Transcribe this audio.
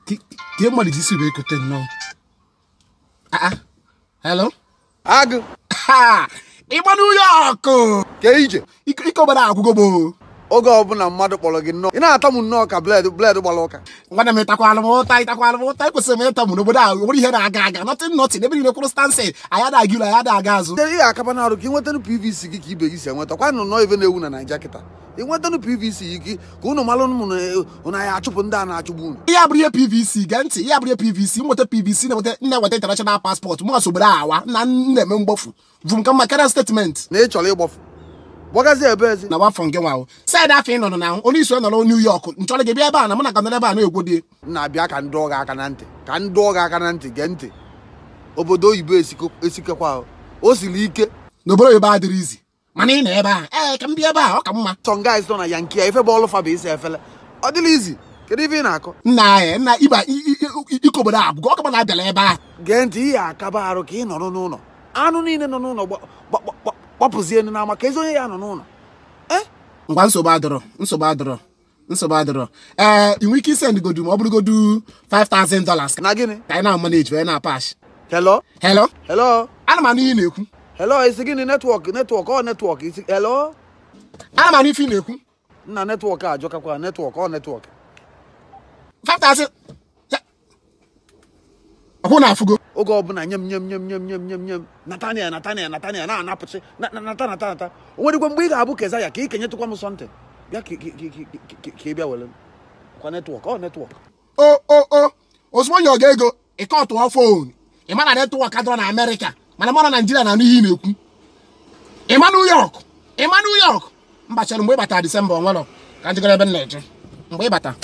Ke mmadụ isi wee kote nnọọ. Hello? Agụ. Ịgba New York. Ke ije. Ike obodo agwụgo gboo. Oge ọbụla mmadụ kpọrọ gị nnọọ. Ị na-ata m nnọọ ka bled gbara ụka. Nwana m ịtakwala m ụta kwesịrị m ịta m n'obodo ahụ nwere ihe na-aga nothing ebe niile kwụrụ stansị anya da agịla ya da aga azụ. Ị ga-akaba na arụ ka ị nwetanụ PVC gị ka ibe gị si enweta kwa nnọọ ebe na-ewu na Naija kịta. Ị nwetanụ PVC gị ka unu malụ ụnụ ya achụpụ ndị a na-achụgbu unu. Ihe abụrụ ihe PVC gee ntị ihe abụrụ ihe PVC nweta PVC na-enweta international passport mụ asụ obodo awa na na-eme mgbofu vụ nke makara statement na ị chọrọ ịgbofu gbagazi ebe ezi na wafọ nke nwawo saịdị afọ ị nọ na onye isi nọ New York nchọrọ gị bịa ebe a na mụ na gana ebe a na-egwo dị na-abịa ka ndị ọga aka na ntị gee ntị obodo oyibo esikekwa o siri ike n'obodo oyibo adịrị izi mana ị na ebe a ka m bịa ebe a ọ ka mma some guys nọ na Yankee efe bọọlụ faba isi efele ọ dịla izi kedu ife ị na-akọ nna ịba ike obodo a bụgo ọ kama na-abịala ebe a gee ntị ihe akaba arụ ka ị nọrọ n'ụlọ anụ niile nọ n'ụlọ gbapụzie n'ama ka ezi onye ya nọ n'ụlọ ngwa nsogbu adịrọ ị nwere ike isend godu ma ọ bụrụgodu $5,000 na gịnị ka anyị na-manage wee na-pash. Hello Ana m anụ ihe na-ekwu isi gịnị netwọk isi hello ana m anụ ife ị na-ekwu nna netwọk ajọkakwa netwọk 5,000 ọkwụ na afụgo oge ọbụla nyem Nathaniel na-anapụchi nata o nwerekwa mgbe ị ga-abụ keza ya ka ị kenyetụkwa m sọntị bịa ka ị bịa were kwa netwọk ozugbo nye ọga ego ịkọtụọ fon ịma na netwọk adọrọ na Amerịka mana mụ na Naịjirịa na anụ ihe ị na-ekwu ịma New York mbachara mgbe ị bata Disemba onwere ka njikọrọ ebe m na-eje mgbe ị bata